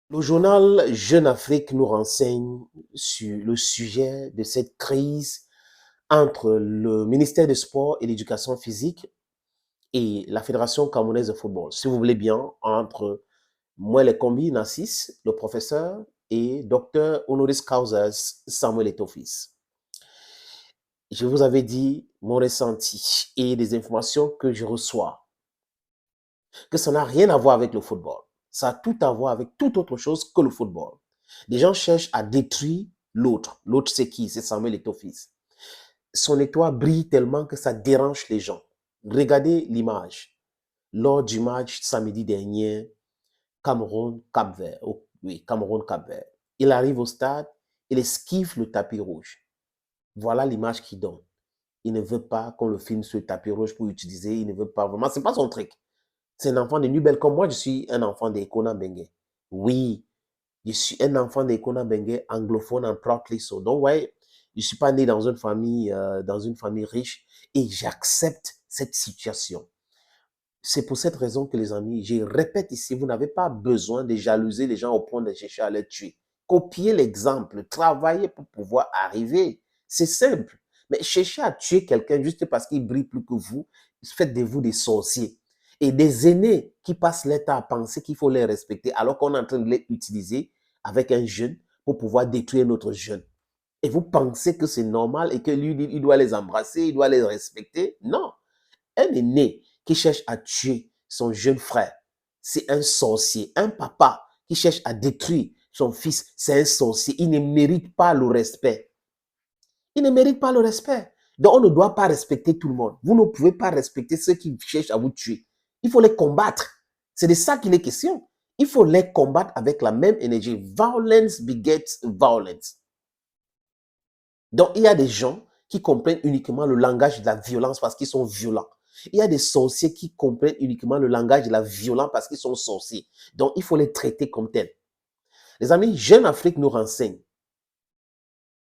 Le journal Jeune Afrique nous renseigne sur le sujet de cette crise entre le ministère des Sports et l'Éducation physique et la Fédération camerounaise de football. Si vous voulez bien, entre Mouele Kombi Nassis, le professeur, et Dr honoris causa Samuel Etofis. Je vous avais dit mon ressenti et des informations que je reçois, que ça n'a rien à voir avec le football. Ça a tout à voir avec toute autre chose que le football. Les gens cherchent à détruire l'autre. L'autre, c'est qui? C'est Samuel Etofis. Son étoile brille tellement que ça dérange les gens. Regardez l'image. Lors du match samedi dernier, Cameroun-Cap-Vert. Oh, oui, Cameroun-Cap-Vert. Il arrive au stade, il esquive le tapis rouge. Voilà l'image qu'il donne. Il ne veut pas qu'on le filme sur le tapis rouge pour utiliser. Il ne veut pas vraiment. C'est pas son truc. C'est un enfant de Nubel comme moi, je suis un enfant d'Ekona Bengue. Oui, je suis un enfant d'Ekona Bengue anglophone en proudly so. Donc, ouais, je ne suis pas né dans une famille riche et j'accepte cette situation. C'est pour cette raison que les amis, je répète ici, vous n'avez pas besoin de jalouser les gens au point de chercher à les tuer. Copiez l'exemple, travaillez pour pouvoir arriver. C'est simple. Mais chercher à tuer quelqu'un juste parce qu'il brille plus que vous, faites de vous des sorciers. Et des aînés qui passent leur temps à penser qu'il faut les respecter alors qu'on est en train de les utiliser avec un jeune pour pouvoir détruire notre jeune. Et vous pensez que c'est normal et que lui, il doit les embrasser, il doit les respecter? Non. Un aîné qui cherche à tuer son jeune frère, c'est un sorcier. Un papa qui cherche à détruire son fils, c'est un sorcier. Il ne mérite pas le respect. Il ne mérite pas le respect. Donc, on ne doit pas respecter tout le monde. Vous ne pouvez pas respecter ceux qui cherchent à vous tuer. Il faut les combattre. C'est de ça qu'il est question. Il faut les combattre avec la même énergie. Violence begets violence. Donc, il y a des gens qui comprennent uniquement le langage de la violence parce qu'ils sont violents. Il y a des sorciers qui comprennent uniquement le langage de la violence parce qu'ils sont sorciers. Donc, il faut les traiter comme tels. Les amis, Jeune Afrique nous renseigne.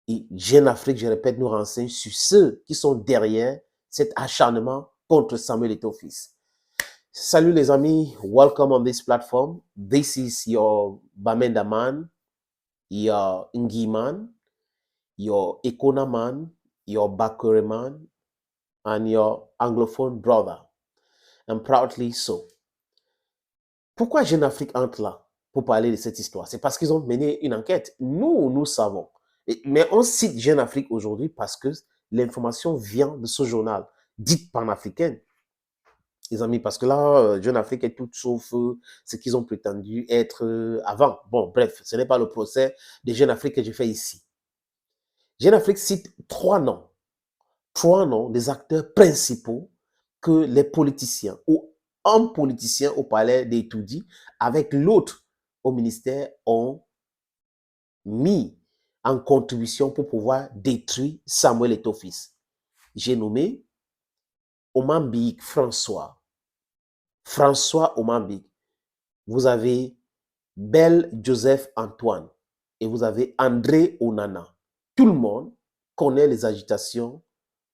Et Jeune Afrique, je répète, nous renseigne sur ceux qui sont derrière cet acharnement contre Samuel Etofis. Salut les amis, welcome on this platform. This is your Bamenda man, your Ngi man, your Ekona man, your Bakure man, and your anglophone brother. And proudly so. Pourquoi Jeune Afrique entre là pour parler de cette histoire? C'est parce qu'ils ont mené une enquête. Nous savons. Mais on cite Jeune Afrique aujourd'hui parce que l'information vient de ce journal, dite panafricaine. Les amis, parce que là, Jeune Afrique est tout sauf ce qu'ils ont prétendu être avant. Bon, bref, ce n'est pas le procès de Jeune Afrique que je fais ici. Jeune Afrique cite trois noms des acteurs principaux que les politiciens ou un politicien au palais d'Etoudi avec l'autre au ministère ont mis en contribution pour pouvoir détruire Samuel Etofis. J'ai nommé Omambik François. François Omambik. Vous avez Bel Joseph Antoine et vous avez André Onana. Tout le monde connaît les agitations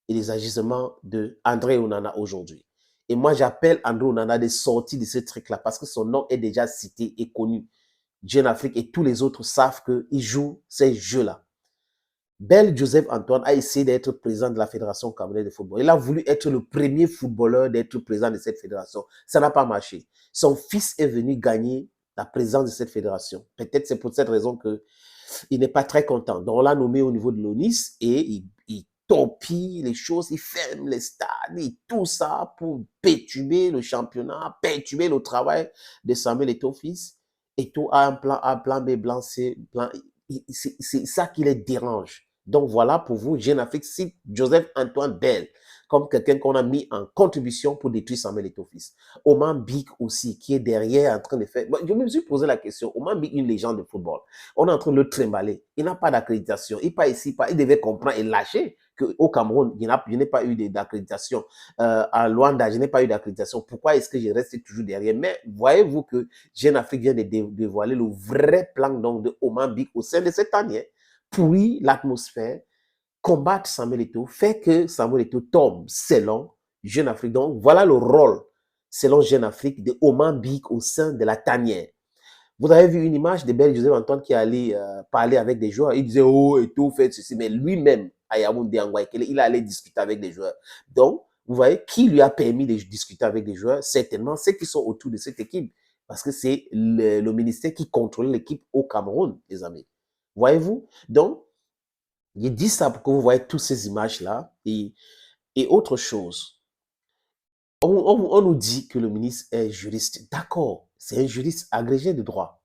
et les agissements de André Onana aujourd'hui. Et moi, j'appelle André Onana de sortir de ce truc-là parce que son nom est déjà cité et connu. Jeune Afrique et tous les autres savent qu'il joue ces jeux-là. Bel Joseph Antoine a essayé d'être président de la Fédération camerounaise de football. Il a voulu être le premier footballeur d'être président de cette fédération. Ça n'a pas marché. Son fils est venu gagner la présidence de cette fédération. Peut-être c'est pour cette raison qu'il n'est pas très content. Donc, on l'a nommé au niveau de l'ONIS et il torpille les choses, il ferme les stades et tout ça pour perturber le championnat, perturber le travail de Samuel Etofis. Et tout a un plan A, plan B, plan C, plan... C'est ça qui les dérange. Donc voilà pour vous, Jeune Afrique cite Joseph Antoine Bell comme quelqu'un qu'on a mis en contribution pour détruire Samuel Etofis. Oman Bik aussi, qui est derrière en train de faire... Moi, je me suis posé la question, Oman Bik, une légende de football. On est en train de le trimballer. Il n'a pas d'accréditation. Il pas ici, pas. Il devait comprendre et lâcher qu'au Cameroun, je n'ai pas eu d'accréditation. À Luanda, je n'ai pas eu d'accréditation. Pourquoi est-ce que je reste toujours derrière? Mais voyez-vous que Jeune Afrique vient de dévoiler le vrai plan donc, de Oman Bik au sein de cette année. Pourrir l'atmosphère, combattre Samuel Eto'o, fait que Samuel Eto'o tombe selon Jeune Afrique. Donc, voilà le rôle, selon Jeune Afrique, de Oman Bik au sein de la tanière. Vous avez vu une image de Bel Joseph Antoine qui allait parler avec des joueurs. Il disait, oh, et tout, faites ceci. Mais lui-même, à Yaoundé, en Guayaquil, il allait discuter avec des joueurs. Donc, vous voyez, qui lui a permis de discuter avec des joueurs? Certainement ceux qui sont autour de cette équipe. Parce que c'est le ministère qui contrôle l'équipe au Cameroun, les amis. Voyez-vous? Donc, il dit ça pour que vous voyez toutes ces images-là. Et autre chose, on nous dit que le ministre est juriste. D'accord, c'est un juriste agrégé de droit.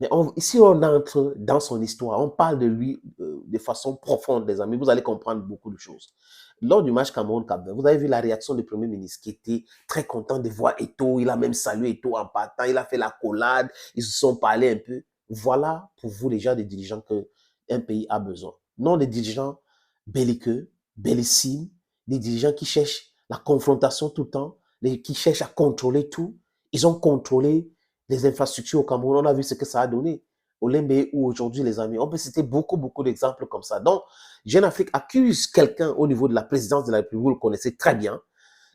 Mais si on entre dans son histoire, on parle de lui de façon profonde, les amis, vous allez comprendre beaucoup de choses. Lors du match Cameroun-Cap, vous avez vu la réaction du Premier ministre qui était très content de voir Eto'o. Il a même salué Eto'o en partant. Il a fait la collade. Ils se sont parlé un peu. Voilà pour vous, les gens, des dirigeants qu'un pays a besoin. Non des dirigeants belliqueux, bellissimes, des dirigeants qui cherchent la confrontation tout le temps, qui cherchent à contrôler tout. Ils ont contrôlé les infrastructures au Cameroun. On a vu ce que ça a donné. Au Lembe ou aujourd'hui, les amis. On peut citer beaucoup, beaucoup d'exemples comme ça. Donc, Jeune Afrique accuse quelqu'un au niveau de la présidence de la République, vous le connaissez très bien,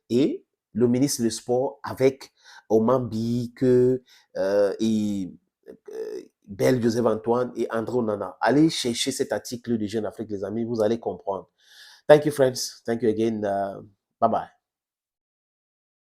et le ministre du Sport avec Oman Bik et Bel Joseph Antoine et André Onana. Allez chercher cet article de Jeune Afrique, les amis, vous allez comprendre. Thank you, friends. Thank you again. Bye-bye.